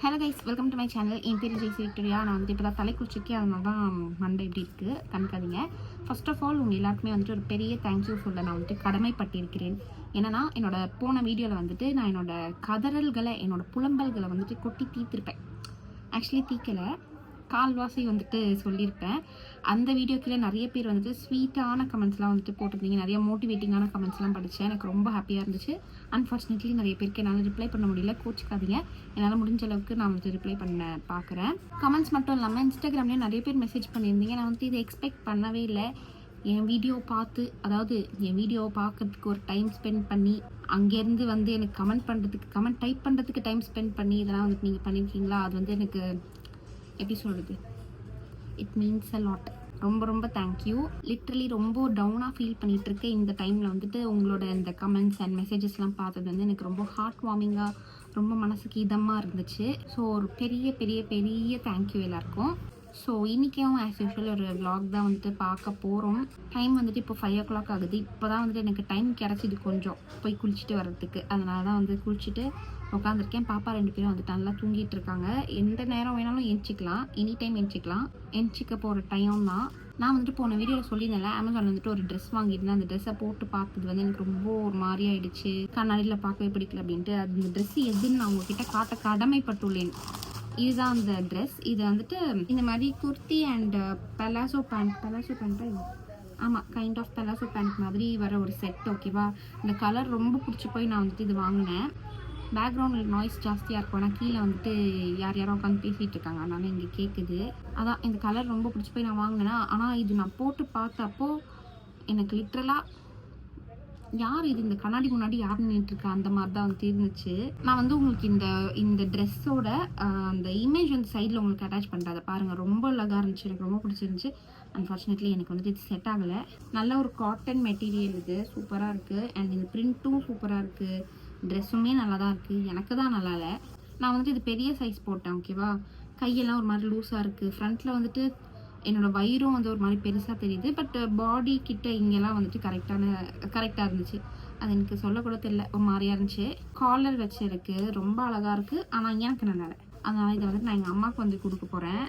Hello guys, welcome to my channel. என் பேர் Jaicy Victoria. நான் வந்து இப்போ தான் தலை குளிச்சிருக்கேன், அதனால தான் மண்டை இப்படி இருக்குது, கண்காதீங்க. ஃபர்ஸ்ட் ஆஃப் ஆல் உங்கள் எல்லாருக்குமே வந்துட்டு ஒரு பெரிய தேங்க்யூ சொல்ல நான் வந்துட்டு கடமைப்பட்டிருக்கிறேன். ஏன்னா என்னோட போன வீடியோவில் வந்துட்டு நான் என்னோடய கதறல்களை, என்னோடய புலம்பல்களை வந்துட்டு கொட்டி தீர்த்திருப்பேன். ஆக்சுவலி தீக்கலை, கால்வாசி வந்துட்டு சொல்லியிருப்பேன். அந்த வீடியோக்கில் நிறைய பேர் வந்துட்டு ஸ்வீட்டான கமெண்ட்ஸ்லாம் வந்துட்டு போட்டிருந்தீங்க, நிறைய மோட்டிவேட்டிங்கான கமெண்ட்ஸ்லாம் படித்தேன். எனக்கு ரொம்ப ஹாப்பியாக இருந்துச்சு. அன்ஃபார்ச்சுனேட்லி நிறைய பேருக்கு என்னால் ரிப்ளை பண்ண முடியல, கோச்சிக்காதீங்க. என்னால் முடிஞ்ச அளவுக்கு நான் வந்துட்டு ரிப்ளை பண்ண பார்க்குறேன். கமெண்ட்ஸ் மட்டும் இல்லாமல் இன்ஸ்டாகிராம்லேயும் நிறைய பேர் மெசேஜ் பண்ணியிருந்தீங்க. நான் வந்துட்டு இதை எக்ஸ்பெக்ட் பண்ணவே இல்லை. என் வீடியோ பார்த்து, அதாவது என் வீடியோவை பார்க்கறதுக்கு ஒரு டைம் ஸ்பெண்ட் பண்ணி, அங்கேருந்து வந்து எனக்கு கமெண்ட் டைப் பண்ணுறதுக்கு டைம் ஸ்பெண்ட் பண்ணி இதெல்லாம் வந்துட்டு நீங்கள் பண்ணியிருக்கீங்களா? அது வந்து எனக்கு எப்படி சொல்கிறது, இட் மீன்ஸ் அ லாட். ரொம்ப ரொம்ப தேங்க்யூ. லிட்ரலி ரொம்ப டவுனாக ஃபீல் பண்ணிகிட்ருக்கேன். இந்த டைமில் வந்துட்டு உங்களோட இந்த கமெண்ட்ஸ் அண்ட் மெசேஜஸ்லாம் பார்த்தது வந்து எனக்கு ரொம்ப ஹார்ட் வார்மிங்காக, ரொம்ப மனசுக்கு இதமாக இருந்துச்சு. ஸோ ஒரு பெரிய பெரிய பெரிய தேங்க்யூ எல்லாருக்கும். ஸோ இன்றைக்கும் ஆஸ் யூஷுவல் ஒரு விலாக் தான் வந்துட்டு பார்க்க போகிறோம். டைம் வந்துட்டு இப்போ 5 o'clock ஆகுது. இப்போ தான் வந்துட்டு எனக்கு டைம் கிடச்சிது கொஞ்சம் போய் குளிச்சுட்டு வர்றதுக்கு. அதனால தான் வந்து குளிச்சுட்டு உட்காந்துருக்கேன். பாப்பா 2 பேரும் வந்துட்டு நல்லா தூங்கிட்டு இருக்காங்க. எந்த நேரம் வேணாலும் எந்திச்சிக்கலாம், எனி டைம் எந்திச்சிக்க போகிற டைம் தான். நான் வந்துட்டு போன வீடியோவில் சொல்லியிருந்தேன்ல, அமேசானில் வந்துட்டு ஒரு ட்ரெஸ் வாங்கியிருந்தேன். அந்த ட்ரெஸ்ஸை போட்டு பார்த்தது வந்து எனக்கு ரொம்ப ஒரு மாதிரி ஆகிடுச்சு, கண்ணாடியில் பார்க்கவே பிடிக்கல அப்படின்ட்டு. அந்த ட்ரெஸ் எதுன்னு நான் உங்ககிட்ட காட்ட கடமைப்பட்டுள்ளேன். இதுதான் அந்த ட்ரெஸ். இது வந்துட்டு இந்த மாதிரி குர்த்தி அண்ட் பலாசோ பேண்ட்டாக இது, ஆமாம், கைண்ட் ஆஃப் பலாசோ பேண்ட் மாதிரி வர ஒரு செட். ஓகேவா? இந்த கலர் ரொம்ப பிடிச்சி போய் நான் வந்துட்டு இது வாங்கினேன். பேக்ரவுண்டில் நாய்ஸ் ஜாஸ்தியாக இருக்கும், ஆனால் கீழே வந்துட்டு யாரோ உட்காந்து பேசிகிட்டு இருக்காங்க, அதனால இங்கே கேட்குது. அதான் இந்த கலர் ரொம்ப பிடிச்சி போய் நான் வாங்கினேன். ஆனால் இது நான் போட்டு பார்த்தப்போ எனக்கு லிட்ரலாக யார் இது, இந்த கண்ணாடி முன்னாடி யார் நின்றுட்டுருக்கா, அந்த மாதிரி தான் வந்து இருந்துச்சு. நான் வந்து உங்களுக்கு இந்த ட்ரெஸ்ஸோட அந்த இமேஜ் வந்து சைடில் உங்களுக்கு அட்டாச் பண்ணுறேன், அதை பாருங்கள். ரொம்ப அழகாக இருந்துச்சு, எனக்கு ரொம்ப பிடிச்சிருந்துச்சு. அன்ஃபார்ச்சுனேட்லி எனக்கு வந்துட்டு இது செட் ஆகலை. நல்ல ஒரு காட்டன் மெட்டீரியல், இது சூப்பராக இருக்குது. அண்ட் இந்த பிரிண்ட்டும் சூப்பராக இருக்குது, ட்ரெஸ்ஸுமே நல்லா தான் இருக்குது. எனக்கு தான் நல்லா இல்லை. நான் வந்துட்டு இது பெரிய சைஸ் போட்டேன். ஓகேவா? கையெல்லாம் ஒரு மாதிரி லூஸாக இருக்குது. ஃப்ரண்ட்டில் வந்துட்டு என்னோடய வயிறும் வந்து ஒரு மாதிரி பெருசாக தெரியுது. பட் பாடி கிட்ட இங்கெல்லாம் வந்துட்டு கரெக்டாக இருந்துச்சு. அது எனக்கு சொல்லக்கூட தெரியல, ஒரு மாதிரியாக இருந்துச்சு. காலர் வச்சிருக்கு, ரொம்ப அழகாக இருக்குது. ஆனால் எனக்கு நல்லா இல்லை. அதனால் இதை வந்துட்டு நான் எங்கள் அம்மாவுக்கு வந்து கொடுக்க போகிறேன்.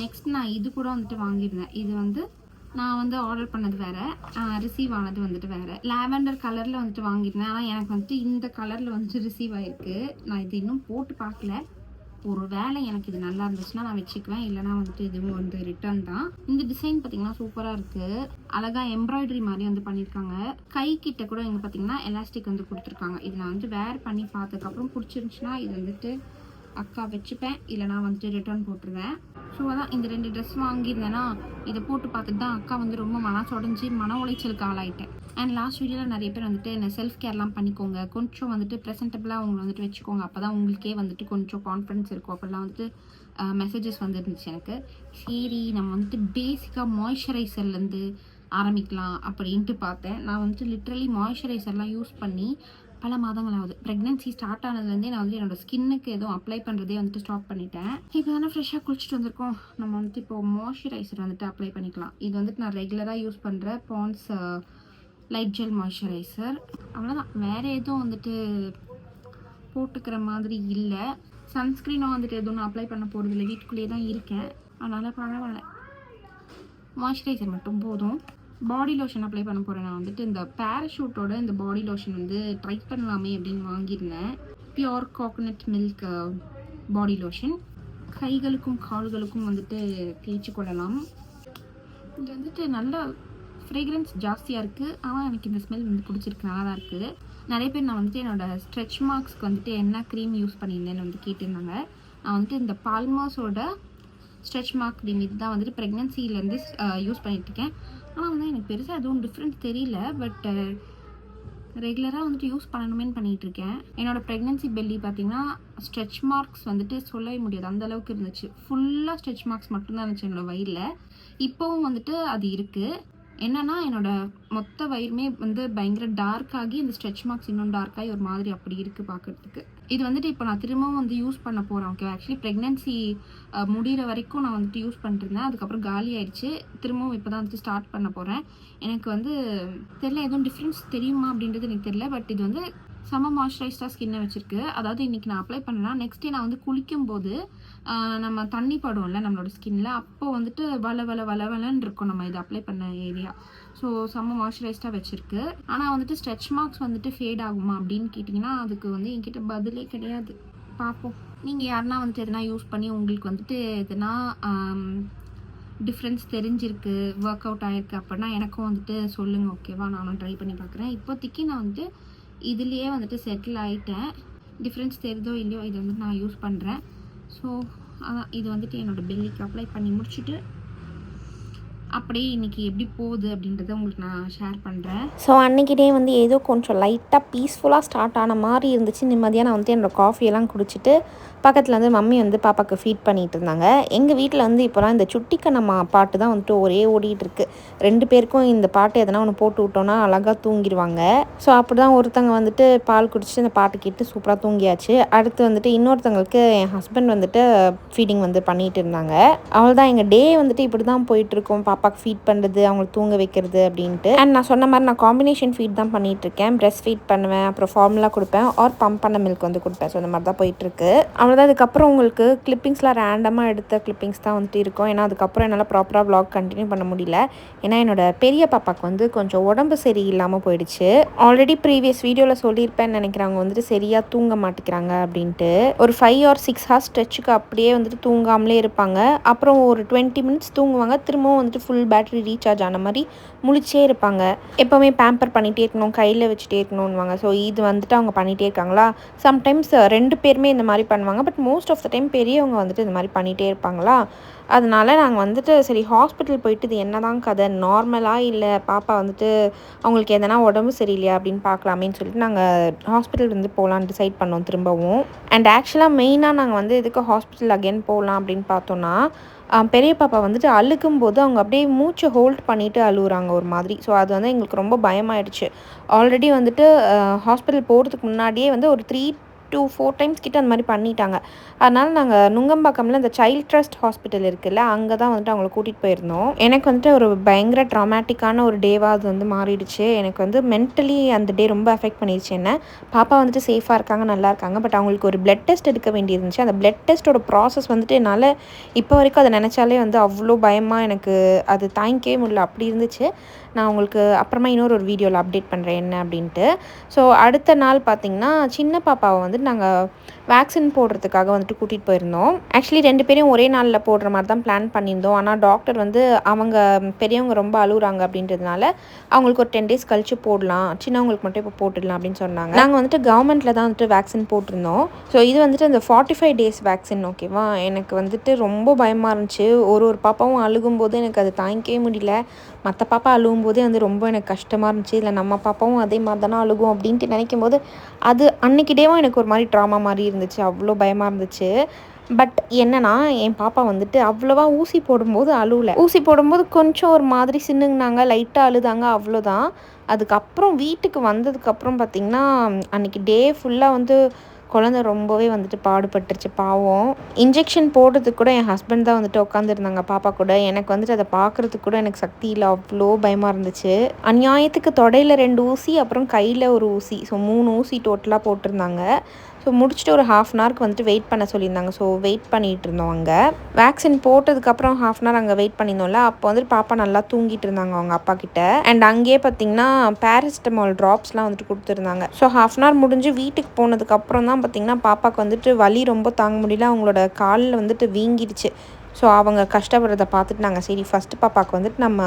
நெக்ஸ்ட் நான் இது கூட வந்துட்டு வாங்கியிருந்தேன். இது வந்து நான் வந்து ஆர்டர் பண்ணது வேறு, ரிசீவ் ஆனது வந்துட்டு வேறு. லாவெண்டர் கலரில் வந்துட்டு வாங்கியிருந்தேன். ஆனால் எனக்கு வந்துட்டு இந்த கலரில் வந்துட்டு ரிசீவ் ஆகிருக்கு. நான் இது இன்னும் போட்டு பார்க்கல. ஒரு வேளை எனக்கு இது நல்லா இருந்துச்சுன்னா நான் வச்சுக்குவேன், இல்லைனா வந்துட்டு இதுவும் வந்து ரிட்டர்ன் தான். இந்த டிசைன் பார்த்தீங்கன்னா சூப்பராக இருக்குது. அழகாக எம்ப்ராய்டரி மாதிரி வந்து பண்ணியிருக்காங்க. கை கிட்ட கூட இங்கே பார்த்தீங்கன்னா எலாஸ்டிக் வந்து கொடுத்துருக்காங்க. இது நான் வந்து வேர் பண்ணி பார்த்ததுக்கப்புறம் பிடிச்சிருந்துச்சுன்னா இது வந்துட்டு அக்கா வச்சுப்பேன், இல்லைனா வந்துட்டு ரிட்டர்ன் போட்டுருவேன். ஸோ அதான் இந்த 2 ட்ரெஸ் வாங்கியிருந்தேன்னா இதை போட்டு பார்த்துட்டு தான் அக்கா வந்து ரொம்ப மனசொடைஞ்சி மன உளைச்சலுக்கு ஆளாயிட்டேன். அண்ட் லாஸ்ட் வீடியோவில் நிறைய பேர் வந்துட்டு என்ன செல்ஃப் கேர்லாம் பண்ணிக்கோங்க, கொஞ்சம் வந்துட்டு ப்ரெசென்டபிளாக அவங்களை வந்துட்டு வச்சுக்கோங்க, அப்போ தான் உங்களுக்கே வந்துட்டு கொஞ்சம் கான்ஃபிடன்ஸ் இருக்கும், அப்போல்லாம் வந்துட்டு மெசேஜஸ் வந்துருந்துச்சு எனக்கு. சரி, நம்ம வந்துட்டு பேசிக்காக மாய்ஸ்சரைசர்லேருந்து ஆரம்பிக்கலாம் அப்படின்ட்டு பார்த்தேன். நான் வந்துட்டு லிட்ரலி மாய்ஸ்சரைசர்லாம் யூஸ் பண்ணி பல மாதங்கள் ஆகுது. ப்ரெக்னென்சி ஸ்டார்ட் ஆனதுலேருந்தே நான் வந்து என்னோடய ஸ்கின்னுக்கு எதுவும் அப்ளை பண்ணுறதே வந்துட்டு ஸ்டாப் பண்ணிட்டேன். இப்போ தானே ஃப்ரெஷ்ஷாக குளிச்சுட்டு வந்திருக்கோம், நம்ம வந்துட்டு இப்போது மாய்ஸ்சரைசர் வந்துட்டு அப்ளை பண்ணிக்கலாம். இது வந்துட்டு நான் ரெகுலராக யூஸ் பண்ணுற பாண்ட்ஸ் லைட் ஜெல் மாய்ஸ்சரைசர். அவ்வளோதான், வேறு எதுவும் வந்துட்டு போட்டுக்கிற மாதிரி இல்லை. சன்ஸ்க்ரீனும் வந்துட்டு எதுவும் நான் அப்ளை பண்ண போகிறது இல்லை, வீட்டுக்குள்ளேயே தான் இருக்கேன், அதனால் பரவாயில்ல. மாய்ஸ்சரைசர் மட்டும் போதும். பாடி லோஷன் அப்ளை பண்ண போகிறேன். நான் வந்துட்டு இந்த பேராஷூட்டோட இந்த பாடி லோஷன் வந்து ட்ரை பண்ணலாமே அப்படின்னு வாங்கியிருந்தேன். Pure coconut milk body lotion. கைகளுக்கும் கால்களுக்கும் வந்துட்டு தேய்ச்சி கொள்ளலாம். இது வந்துட்டு நல்ல ஃப்ரேக்ரன்ஸ் ஜாஸ்தியாக இருக்குது, ஆனால் எனக்கு இந்த ஸ்மெல் வந்து பிடிச்சிருக்கு, நல்லா தான் இருக்குது. நிறைய பேர் நான் வந்துட்டு என்னோடய ஸ்ட்ரெச் மார்க்ஸ்க்கு வந்துட்டு என்ன க்ரீம் யூஸ் பண்ணியிருந்தேன்னு வந்து கேட்டிருந்தாங்க. நான் வந்துட்டு இந்த பால்மாஸோட ஸ்ட்ரெச் மார்க் க்ரீம் இது தான் வந்துட்டு ப்ரெக்னென்சிலேருந்து யூஸ் பண்ணிகிட்ருக்கேன். ஆனால் வந்து எனக்கு பெருசாக எதுவும் டிஃப்ரென்ஸ் தெரியல, பட் ரெகுலராக வந்துட்டு யூஸ் பண்ணணுமேன்னு பண்ணிகிட்ருக்கேன். என்னோடய ப்ரெக்னென்சி பெல்லி பார்த்திங்கன்னா ஸ்ட்ரெச் மார்க்ஸ் வந்துட்டு சொல்லவே முடியாது, அந்தளவுக்கு இருந்துச்சு. ஃபுல்லாக ஸ்ட்ரெச் மார்க்ஸ் மட்டும்தான் இருந்துச்சு என்னோடய வயிறில். இப்போவும் வந்துட்டு அது இருக்குது. என்னென்னா என்னோடய மொத்த வயிறுமே வந்து பயங்கர டார்க்காகி இந்த ஸ்ட்ரெச் மார்க்ஸ் இன்னும் டார்க்காகி ஒரு மாதிரி அப்படி இருக்குது பார்க்குறதுக்கு. இது வந்துட்டு இப்போ நான் திரும்பவும் வந்து யூஸ் பண்ண போகிறேன். ஓகே, ஆக்சுவலி ப்ரெக்னென்சி முடிகிற வரைக்கும் நான் வந்துட்டு யூஸ் பண்ணிட்டுருந்தேன், அதுக்கப்புறம் காலி ஆயிடுச்சு. திரும்பவும் இப்போ தான் வந்துட்டு ஸ்டார்ட் பண்ண போகிறேன். எனக்கு வந்து தெரியல, எதுவும் டிஃப்ரென்ஸ் தெரியுமா அப்படின்றது எனக்கு தெரியல. பட் இது வந்து செம்ம மாய்ஸ்சரைஸ்டாக ஸ்கின்னை வச்சுருக்கு. அதாவது இன்றைக்கி நான் அப்ளை பண்ணேன்னா நெக்ஸ்ட் டே நான் வந்து குளிக்கும்போது நம்ம தண்ணி படும்ல நம்மளோட ஸ்கின்னில், அப்போ வந்துட்டு வளன்னு இருக்கும் நம்ம இது அப்ளை பண்ண ஏரியா. ஸோ செம்ம மாய்ஸ்சரைஸ்டாக வச்சுருக்கு. ஆனால் வந்துட்டு ஸ்ட்ரெச் மார்க்ஸ் வந்துட்டு ஃபேட் ஆகுமா அப்படின்னு கேட்டிங்கன்னா அதுக்கு வந்து என்கிட்ட பதிலே கிடையாது. பார்ப்போம். நீங்கள் யாருன்னா வந்துட்டு எதனா யூஸ் பண்ணி உங்களுக்கு வந்துட்டு எதனா டிஃப்ரென்ஸ் தெரிஞ்சிருக்கு, ஒர்க் அவுட் ஆகிருக்கு அப்படின்னா எனக்கும் வந்துட்டு சொல்லுங்கள், ஓகேவா? நானும் ட்ரை பண்ணி பார்க்குறேன். இப்போதைக்கு நான் வந்துட்டு இதுலேயே வந்துட்டு செட்டில் ஆகிட்டேன். டிஃப்ரென்ஸ் தெரியுதோ இல்லையோ இதை வந்துட்டு நான் யூஸ் பண்ணுறேன். ஸோ இது வந்துட்டு என்னோடய பெல்லிக்கு அப்ளை பண்ணி முடிச்சுட்டு அப்படியே இன்றைக்கி எப்படி போகுது அப்படின்றத உங்களுக்கு நான் ஷேர் பண்ணுறேன். ஸோ அன்றைக்கி டே வந்து ஏதோ கொஞ்சம் லைட்டாக பீஸ்ஃபுல்லாக ஸ்டார்ட் ஆன மாதிரி இருந்துச்சு. நிம்மதியாக நான் வந்து என்னோடய காஃபியெல்லாம் குடிச்சிட்டு பக்கத்தில் வந்து மம்மி வந்து பாப்பாவுக்கு ஃபீட் பண்ணிகிட்டு இருந்தாங்க. எங்கள் வீட்டில் வந்து இப்போலாம் இந்த சுட்டிக்கண்ணம்மா பாட்டு தான் வந்துட்டு ஒரே ஓடிட்டுருக்கு. 2 பேருக்கும் இந்த பாட்டு எதனா ஒன்று போட்டு விட்டோன்னா அழகாக தூங்கிடுவாங்க. ஸோ அப்படி தான் ஒருத்தங்க வந்துட்டு பால் குடிச்சிட்டு இந்த பாட்டு கேட்டு சூப்பராக தூங்கியாச்சு. அடுத்து வந்துட்டு இன்னொருத்தவங்களுக்கு என் ஹஸ்பண்ட் வந்துட்டு ஃபீடிங் வந்து பண்ணிகிட்டு இருந்தாங்க. அவள் தான் எங்கள் டே வந்துட்டு இப்படி தான் போயிட்டுருக்கோம். பாப்பாக்கு ஃபீட் பண்ணுறது, அவங்களுக்கு தூங்க வைக்கிறது அப்படின்ட்டு. அண்ட் நான் சொன்ன மாதிரி நான் காம்பினேஷன் ஃபீட் தான் பண்ணிகிட்ருக்கேன். பிரெஸ்ட் ஃபீட் பண்ணுவேன், அப்புறம் ஃபார்முலா கொடுப்பேன், ஆர் பம்ப் பண்ண மில்க் வந்து கொடுப்பேன். ஸோ இந்த மாதிரி தான் போயிட்டுருக்கு. அவ்வளோதான். அதுக்கப்புறம் உங்களுக்கு கிளிப்பிங்ஸ்லாம் ரேண்டமாக எடுத்த கிளிப்பிங்ஸ் தான் வந்துட்டு இருக்கும். ஏன்னா அதுக்கப்புறம் என்னால் ப்ராப்பராக vlog கண்டினியூ பண்ண முடியல. ஏன்னா என்னோட பெரிய பாப்பாவுக்கு வந்து கொஞ்சம் உடம்பு சரியில்லாமல் போயிடுச்சு. ஆல்ரெடி ப்ரீவியஸ் வீடியோவில் சொல்லியிருப்பேன்னு நினைக்கிறாங்க வந்துட்டு சரியாக தூங்க மாட்டேங்கிறாங்க அப்படின்ட்டு. ஒரு 5 or 6 hours ஸ்ட்ரெச்சுக்கு அப்படியே வந்துட்டு தூங்காமலே இருப்பாங்க. அப்புறம் ஒரு 20 minutes தூங்குவாங்க. திரும்பவும் வந்துட்டு ஃபுல் பேட்டரி ரீசார்ஜ் ஆன மாதிரி முழிச்சே இருப்பாங்க. எப்போவுமே பேம்பர் பண்ணிகிட்டே இருக்கணும், கையில் வச்சுட்டே இருக்கணும்னுவாங்க. ஸோ இது வந்துட்டு அவங்க பண்ணிகிட்டே இருக்காங்களா. சம்டைம்ஸ் 2 பேருமே இந்த மாதிரி பண்ணுவாங்க. But most of the time பெரியவங்க வந்துட்டு இந்த மாதிரி பண்ணிகிட்டே இருப்பாங்களா. அதனால நாங்கள் வந்துட்டு சரி ஹாஸ்பிட்டல் போயிட்டு இது என்ன தான் கதை, நார்மலாக இல்லை பாப்பா வந்துட்டு அவங்களுக்கு எதனா உடம்பு சரியில்லையா அப்படின்னு பார்க்கலாமேன்னு சொல்லிட்டு நாங்கள் ஹாஸ்பிட்டல் வந்து போகலான்னு டிசைட் பண்ணோம் திரும்பவும். அண்ட் ஆக்சுவலாக மெயினாக நாங்கள் வந்து எதுக்கு ஹாஸ்பிட்டல் அகெயின் போகலாம் அப்படின்னு பார்த்தோன்னா, பெரிய பாப்பா வந்துட்டு அழுகும்போது அவங்க அப்படியே மூச்சை ஹோல்ட் பண்ணிவிட்டு அழுகுறாங்க ஒரு மாதிரி. ஸோ அது வந்து எங்களுக்கு ரொம்ப பயமாயிடுச்சு. ஆல்ரெடி வந்துட்டு ஹாஸ்பிட்டல் போகிறதுக்கு முன்னாடியே வந்து ஒரு 3 to 4 times கிட்ட அந்த மாதிரி பண்ணிட்டாங்க. அதனால் நாங்கள் நுங்கம்பாக்கம்ல இந்த சைல்ட் ட்ரஸ்ட் ஹாஸ்பிட்டல் இருக்குல்ல, அங்கே தான் வந்துட்டு அவங்கள கூட்டிகிட்டு போயிருந்தோம். எனக்கு வந்துட்டு ஒரு பயங்கர ட்ராமேட்டிக்கான ஒரு டேவாக அது வந்து மாறிடுச்சு. எனக்கு வந்து மென்டலி அந்த டே ரொம்ப அஃபெக்ட் பண்ணிடுச்சு. என்ன பாப்பா வந்துட்டு சேஃபாக இருக்காங்க, நல்லா இருக்காங்க. பட் அவங்களுக்கு ஒரு பிளட் டெஸ்ட் எடுக்க வேண்டியிருந்துச்சு. அந்த பிளட் டெஸ்ட்டோட ப்ராசஸ் வந்துட்டு என்னால் இப்போ வரைக்கும் அதை நினச்சாலே வந்து அவ்வளோ பயமாக எனக்கு அது தாங்கிக்கவே முடியல. அப்படி இருந்துச்சு. நான் உங்களுக்கு அப்புறமா இன்னொரு வீடியோவில் அப்டேட் பண்ணுறேன் என்ன அப்படின்ட்டு. ஸோ அடுத்த நாள் பார்த்திங்கன்னா சின்ன பாப்பாவை வந்து நாங்கள் வேக்சின் போடுறதுக்காக வந்துட்டு கூட்டிகிட்டு போயிருந்தோம். ஆக்சுவலி 2 பேரையும் ஒரே நாளில் போடுற மாதிரி தான் பிளான் பண்ணியிருந்தோம். ஆனால் டாக்டர் வந்து அவங்க பெரியவங்க ரொம்ப அழுகுறாங்க அப்படின்றதுனால அவங்களுக்கு ஒரு 10 days கழித்து போடலாம், சின்னவங்களுக்கு மட்டும் இப்போ போட்டுடலாம் அப்படின்னு சொன்னாங்க. நாங்கள் வந்துட்டு கவர்மெண்ட்டில் தான் வந்துட்டு வேக்சின் போட்டிருந்தோம். ஸோ இது வந்துட்டு அந்த 45 days வேக்சின், ஓகேவா. எனக்கு வந்துட்டு ரொம்ப பயமாக இருந்துச்சு. ஒரு பாப்பாவும் அழுகும்போது எனக்கு அது தாங்கிக்கவே முடியல. மற்ற பாப்பா அழுகும்போதே வந்து ரொம்ப எனக்கு கஷ்டமாக இருந்துச்சு. இல்லை நம்ம பாப்பாவும் அதே மாதிரி தானே அழுகும் அப்படின்ட்டு நினைக்கும் போது அது அன்றைக்கி டேவும் எனக்கு ஒரு மாதிரி ட்ராமா மாதிரி இருந்துச்சு. அவ்வளோ பயமாக இருந்துச்சு. பட் என்னன்னா என் பாப்பா வந்துட்டு அவ்வளோவா ஊசி போடும்போது அழுவலை. ஊசி போடும்போது கொஞ்சம் ஒரு மாதிரி சின்னுங்கனாங்க, லைட்டாக அழுதாங்க, அவ்வளோதான். அதுக்கப்புறம் வீட்டுக்கு வந்ததுக்கப்புறம் பார்த்திங்கன்னா அன்றைக்கி டே ஃபுல்லாக வந்து குழந்தை ரொம்பவே வந்துட்டு பாடுபட்டுருச்சு பாவம். இன்ஜெக்ஷன் போடுறதுக்கு கூட என் ஹஸ்பண்ட் தான் வந்துட்டு உட்காந்துருந்தாங்க பாப்பா கூட. எனக்கு வந்துட்டு அதை பார்க்குறதுக்கு கூட எனக்கு சக்தி இல்லை, அவ்வளோ பயமாக இருந்துச்சு. அநியாயத்துக்கு தொடையில் 2 ஊசி, அப்புறம் கையில் ஒரு ஊசி. ஸோ 3 ஊசி டோட்டலாக போட்டிருந்தாங்க. ஸோ முடிச்சுட்டு ஒரு 1/2 an hour வந்துட்டு வெயிட் பண்ண சொல்லியிருந்தாங்க. ஸோ வெயிட் பண்ணிகிட்டு இருந்தோம். அங்கே வேக்சின் போட்டதுக்கப்புறம் 1/2 an hour அங்கே வெயிட் பண்ணியிருந்தோம்ல, அப்போ வந்துட்டு பாப்பா நல்லா தூங்கிட்டு இருந்தாங்க அவங்க அப்பா கிட்ட. அண்ட் அங்கேயே பார்த்திங்கன்னா பேராசிட்டமால் ட்ராப்ஸ்லாம் வந்துட்டு கொடுத்துருந்தாங்க. ஸோ 1/2 an hour முடிஞ்சு வீட்டுக்கு போனதுக்கப்புறம் தான் பார்த்திங்கன்னா பாப்பாவுக்கு வந்துட்டு வலி ரொம்ப தாங்க முடியல, அவங்களோட காலில் வந்துட்டு வீங்கிடுச்சு. ஸோ அவங்க கஷ்டப்படுறதை பார்த்துட்டு நாங்கள் சரி ஃபஸ்ட்டு பாப்பாவுக்கு வந்துட்டு நம்ம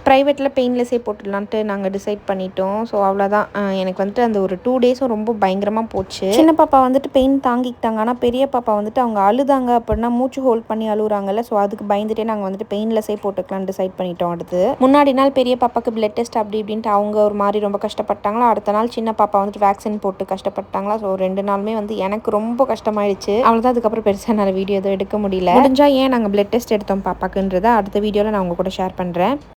ப்ரைவேட்டில் பெயின்லெஸ்ஸே போட்டுடலான்ட்டு நாங்கள் டிசைட் பண்ணிட்டோம். ஸோ அவ்வளோதான். எனக்கு வந்துட்டு அந்த ஒரு 2 days ரொம்ப பயங்கரமாக போச்சு. சின்ன பாப்பா வந்துட்டு பெயின் தாங்கிக்கிட்டாங்க. ஆனால் பெரிய பாப்பா வந்துட்டு அவங்க அழுதாங்க அப்படின்னா மூச்சு ஹோல்ட் பண்ணி அழுகுறாங்கல்ல. ஸோ அதுக்கு பயந்துட்டே நாங்கள் வந்துட்டு பெயின்லெஸ்ஸே போட்டுக்கலான்னு டிசைட் பண்ணிட்டோம். அடுத்து முன்னாடி நாள் பெரிய பாப்பாவுக்கு பிளட் டெஸ்ட் அப்படி இப்படின்ட்டு அவங்க ஒரு மாதிரி ரொம்ப கஷ்டப்பட்டாங்களா. அடுத்த நாள் சின்ன பாப்பா வந்துட்டு வேக்சின் போட்டு கஷ்டப்பட்டாங்களா. ஸோ 2 நாளுமே வந்து எனக்கு ரொம்ப கஷ்டமாயிடுச்சு. அவ்வளோதான். அதுக்கப்புறம் பெருசாக என்னால் வீடியோ எதுவும் எடுக்க முடியல. முடிஞ்சால் ஏன் நாங்கள் பிளட் டெஸ்ட் எடுத்தோம் பாப்பாக்குன்றதை அடுத்த வீடியோவில் நான் உங்கள் கூட ஷேர் பண்ணுறேன்.